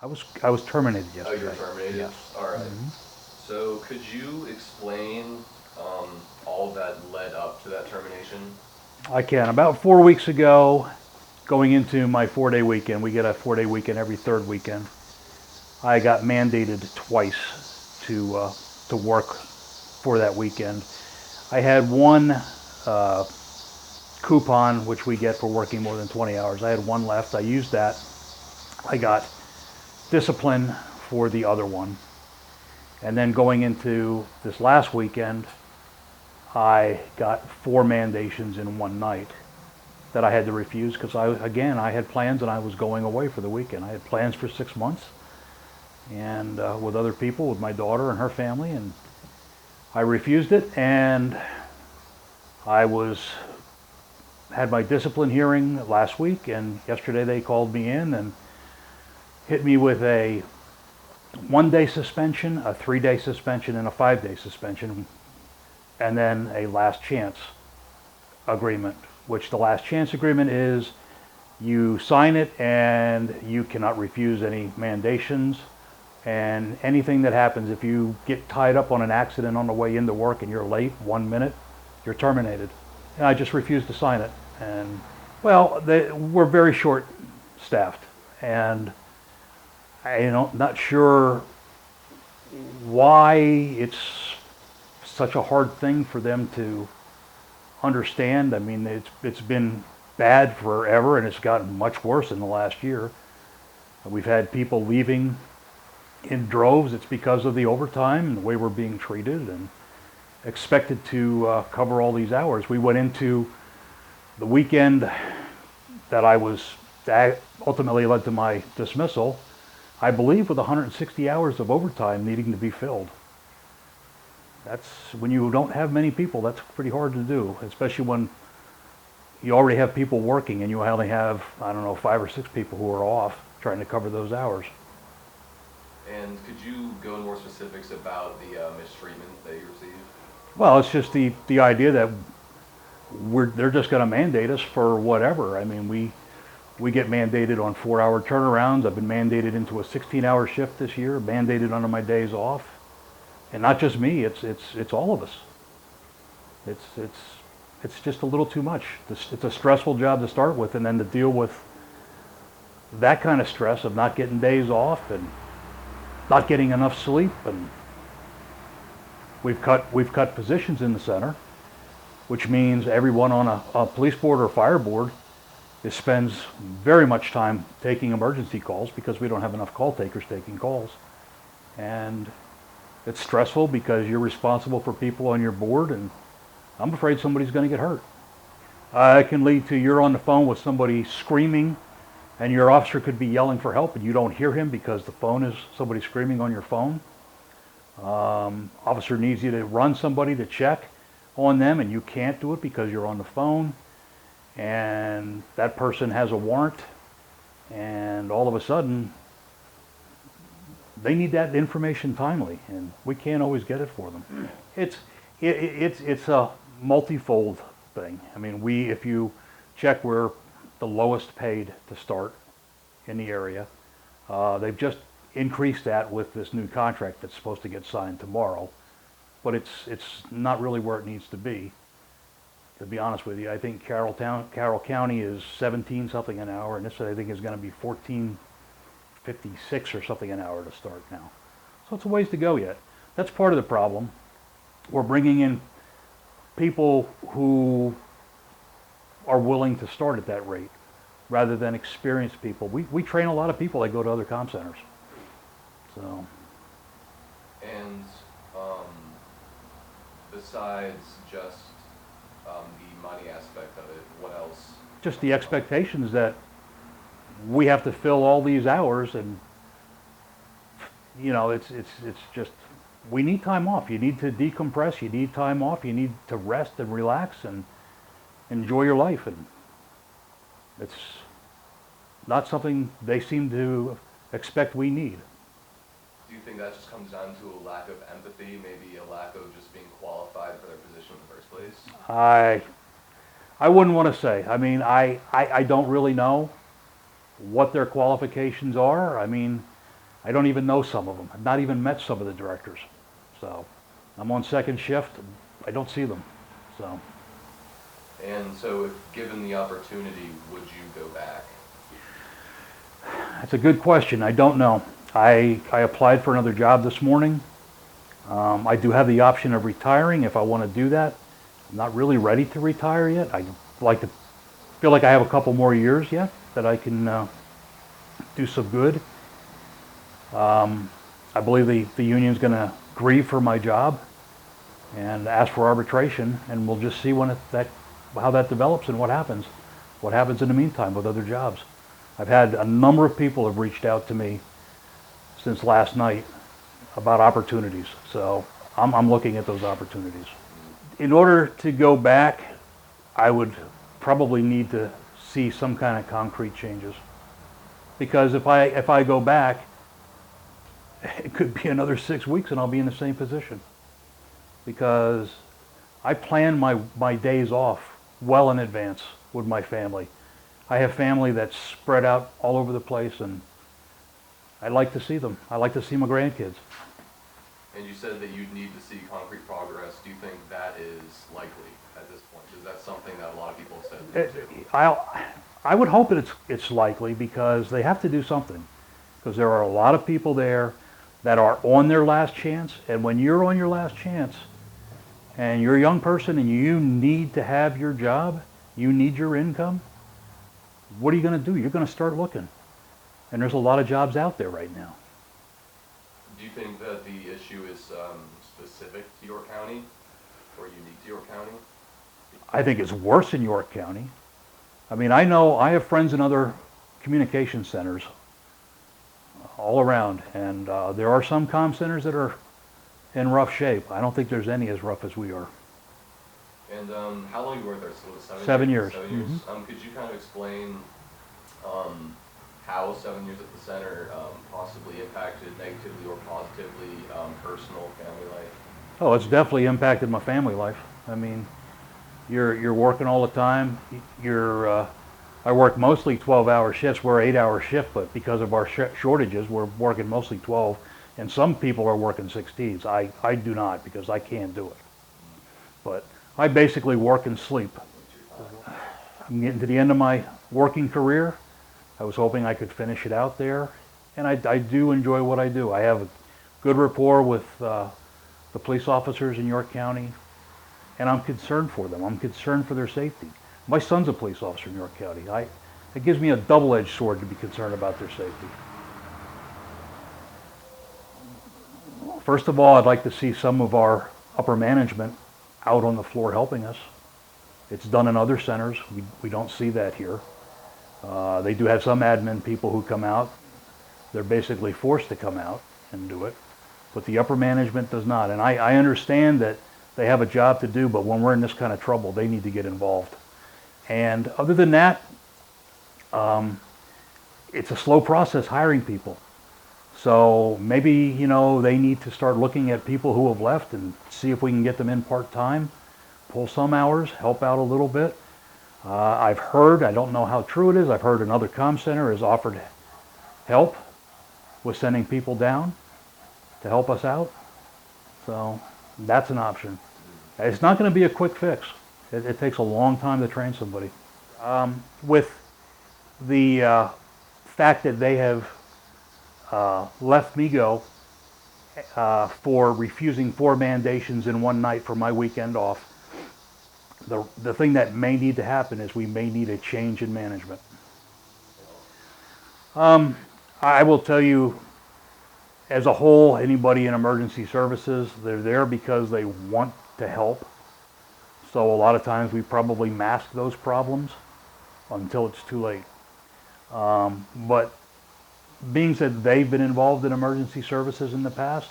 I was terminated Oh, you were yesterday. terminated? Yes. Alright. Hmm. So could you explain all that led up to that termination? I can. About 4 weeks ago, going into my 4-day weekend, we get a 4-day weekend every third weekend. I got mandated twice to work for that weekend. I had one uh, coupon which we get for working more than 20 hours. I had one left. I used that. I got discipline for the other one. And then going into this last weekend, I got four mandations in one night that I had to refuse because I had plans and I was going away for the weekend. I had plans for 6 months and with other people, with my daughter and her family, and I refused it. And I was had my discipline hearing last week, and yesterday they called me in and hit me with a 1-day suspension, a 3-day suspension, and a 5-day suspension, and then a last chance agreement, which the last chance agreement is you sign it and you cannot refuse any mandations. And anything that happens, if you get tied up on an accident on the way into work and you're late 1 minute, you're terminated. And I just refused to sign it. And well, we're very short staffed, and not sure why it's such a hard thing for them to understand. I mean, it's been bad forever, and it's gotten much worse in the last year. We've had people leaving in droves. It's because of the overtime and the way we're being treated and expected to cover all these hours. We went into the weekend that ultimately led to my dismissal, I believe, with 160 hours of overtime needing to be filled. That's when you don't have many people. That's pretty hard to do, especially when you already have people working and you only have, I don't know, 5 or 6 people who are off trying to cover those hours. And could you go in more specifics about the mistreatment that you received? Well, it's just the idea that they're just going to mandate us for whatever. I mean, we get mandated on 4-hour turnarounds. I've been mandated into a 16-hour shift this year, mandated under my days off, and not just me. It's all of us. It's it's it's just a little too much. It's a stressful job to start with, and then to deal with that kind of stress of not getting days off and not getting enough sleep, and we've cut positions in the center, which means everyone on a police board or fire board spends very much time taking emergency calls because we don't have enough call takers taking calls. And it's stressful because you're responsible for people on your board, and I'm afraid somebody's going to get hurt. It can lead to you're on the phone with somebody screaming, and your officer could be yelling for help, and you don't hear him because the phone is somebody screaming on your phone. Officer needs you to run somebody to check on them, and you can't do it because you're on the phone, and that person has a warrant, and all of a sudden they need that information timely, and we can't always get it for them. It's it's a multifold thing. I mean, if you check, we're the lowest paid to start in the area. They've just increased that with this new contract that's supposed to get signed tomorrow, but it's not really where it needs to be. To be honest with you, I think Carroll County is 17 something an hour, and this I think is going to be 14.56 or something an hour to start now. So it's a ways to go yet. That's part of the problem. We're bringing in people who are willing to start at that rate rather than experienced people. We train a lot of people that go to other comm centers. So And besides just the money aspect of it, what else? just the expectations that we have to fill all these hours, and it's just we need time off. You need to decompress. You need time off. You need to rest and relax and enjoy your life. And it's not something they seem to expect we need. Do you think that just comes down to a lack of empathy, maybe a lack of just being qualified for their position in the first place? I I wouldn't want to say. I mean, I don't really know what their qualifications are. I mean, I don't even know some of them. I've not even met some of the directors. So I'm on second shift. I don't see them. So And so if given the opportunity, would you go back? that's a good question. I don't know. I applied for another job this morning. I do have the option of retiring if I want to do that. I'm not really ready to retire yet. I like to feel like I have a couple more years yet that I can do some good. I believe the union's going to grieve for my job and ask for arbitration, and we'll just see how that develops and what happens. What happens in the meantime with other jobs. I've had a number of people have reached out to me since last night about opportunities, so I'm looking at those opportunities. In order to go back, I would probably need to see some kind of concrete changes. Because if I go back, it could be another 6 weeks and I'll be in the same position. Because I plan my days off well in advance with my family. I have family that's spread out all over the place, and I like to see them. I like to see my grandkids. And you said that you'd need to see concrete progress. Do you think that is likely at this point? Is that something that a lot of people have said too? I would hope that it's likely, because they have to do something. Because there are a lot of people there that are on their last chance, and when you're on your last chance and you're a young person and you need to have your job, you need your income, what are you going to do? You're going to start looking. And there's a lot of jobs out there right now. Do you think that the issue is specific to York County or unique to York County? I think it's worse in York County. I mean, I have friends in other communication centers all around, and there are some comm centers that are in rough shape. I don't think there's any as rough as we are. And how long you worked there? So 7 years. 7 years. Could you kind of explain how 7 years at the center possibly impacted negatively or positively personal family life? Oh, it's definitely impacted my family life. I mean, you're working all the time. I work mostly 12-hour shifts. We're 8-hour shift, but because of our shortages, we're working mostly 12. And some people are working 16s. I do not, because I can't do it. But I basically work and sleep. I'm getting to the end of my working career. I was hoping I could finish it out there. And I do enjoy what I do. I have a good rapport with the police officers in York County. And I'm concerned for them. I'm concerned for their safety. My son's a police officer in York County. It gives me a double-edged sword to be concerned about their safety. First of all, I'd like to see some of our upper management out on the floor helping us. It's done in other centers. We don't see that here. They do have some admin people who come out. They're basically forced to come out and do it. But the upper management does not. And I understand that they have a job to do, but when we're in this kind of trouble, they need to get involved. And other than that, it's a slow process hiring people. So maybe, they need to start looking at people who have left and see if we can get them in part-time, pull some hours, help out a little bit. I've heard, I don't know how true it is, I've heard another comm center has offered help with sending people down to help us out. So that's an option. It's not going to be a quick fix. It takes a long time to train somebody. With the fact that they have left me go for refusing 4 mandations in one night for my weekend off, the thing that may need to happen is we may need a change in management. I will tell you, as a whole, anybody in emergency services, they're there because they want to help. So a lot of times we probably mask those problems until it's too late. But being that they've been involved in emergency services in the past,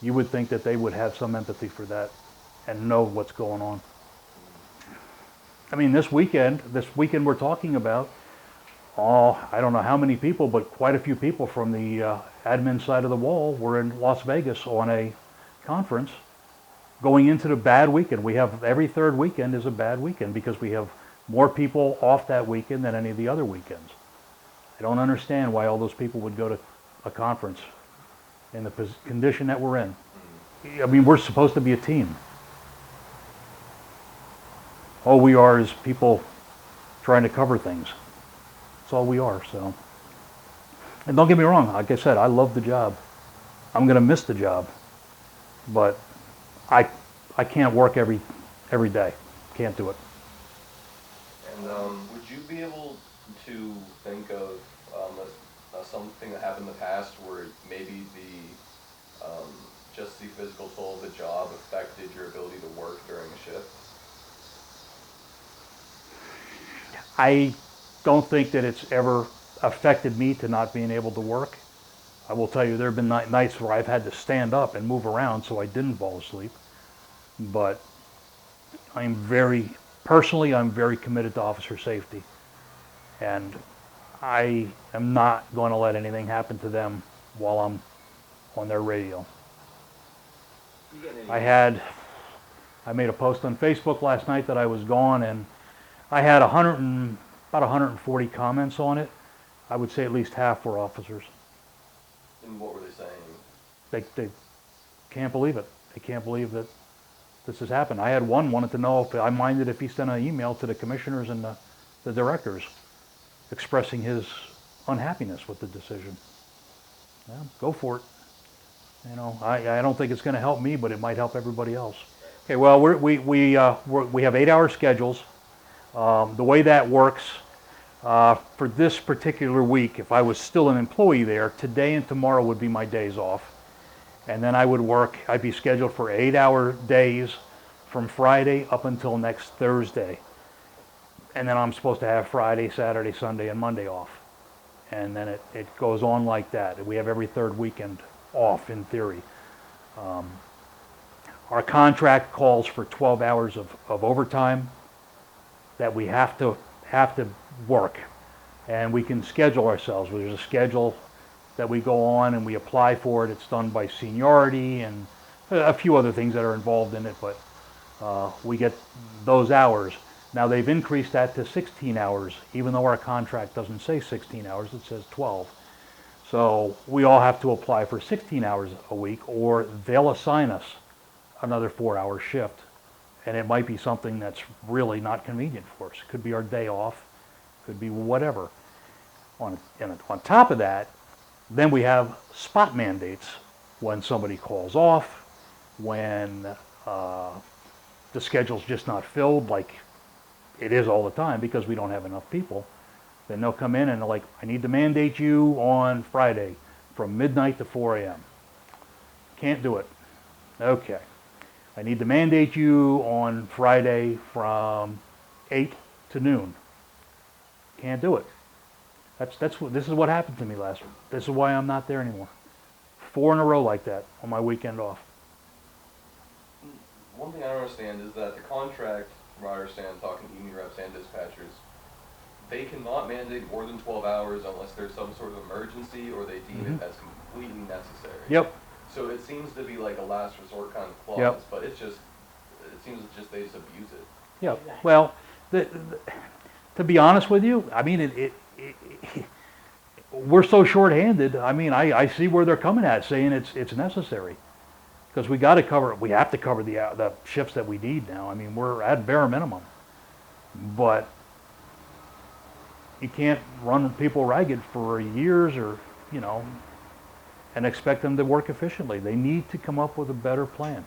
you would think that they would have some empathy for that and know what's going on. I mean, this weekend we're talking about, I don't know how many people, but quite a few people from the admin side of the wall were in Las Vegas on a conference going into the bad weekend. We have every third weekend is a bad weekend because we have more people off that weekend than any of the other weekends. I don't understand why all those people would go to a conference in the condition that we're in. I mean, we're supposed to be a team. All we are is people trying to cover things. That's all we are. So, and don't get me wrong. Like I said, I love the job. I'm going to miss the job, but I can't work every day. Can't do it. And would you be able to think of something that happened in the past where maybe just the physical toll of the job affected your ability to work during a shift? I don't think that it's ever affected me to not being able to work. I will tell you, there have been nights where I've had to stand up and move around so I didn't fall asleep. But I'm very committed to officer safety. And I am not going to let anything happen to them while I'm on their radio. I made a post on Facebook last night that I was gone, and I had about 140 comments on it. I would say at least half were officers. And what were they saying? They can't believe it. They can't believe that this has happened. I had one wanted to know if I minded if he sent an email to the commissioners and the directors expressing his unhappiness with the decision. Yeah, go for it. You know, I don't think it's going to help me, but it might help everybody else. Okay, well, we have 8-hour schedules. The way that works for this particular week, if I was still an employee there, today and tomorrow would be my days off. And then I'd be scheduled for 8-hour days from Friday up until next Thursday. And then I'm supposed to have Friday, Saturday, Sunday, and Monday off. And then it goes on like that. We have every third weekend off in theory. Our contract calls for 12 hours of overtime that we have to work. And we can schedule ourselves. There's a schedule that we go on and we apply for it. It's done by seniority and a few other things that are involved in it, but we get those hours. Now they've increased that to 16 hours, even though our contract doesn't say 16 hours, it says 12. So we all have to apply for 16 hours a week, or they'll assign us another 4-hour shift. And it might be something that's really not convenient for us. It could be our day off, could be whatever. On top of that, then we have spot mandates when somebody calls off, when the schedule's just not filled like it is all the time because we don't have enough people. Then they'll come in and they're like, I need to mandate you on Friday from midnight to 4 a.m. Can't do it. Okay. I need to mandate you on Friday from 8 to noon. Can't do it. This is what happened to me last week. This is why I'm not there anymore. 4 in a row like that on my weekend off. One thing I don't understand is that the contract, from what I understand, talking to union reps and dispatchers, they cannot mandate more than 12 hours unless there's some sort of emergency or they deem it as completely necessary. Yep. So it seems to be like a last resort kind of clause, Yep. but it seems they just abuse it. Yeah. Well, to be honest with you, I mean, we're so short-handed. I mean, I see where they're coming at, saying it's necessary, because we have to cover the shifts that we need now. I mean, we're at bare minimum, but you can't run people ragged for years, and expect them to work efficiently. They need to come up with a better plan.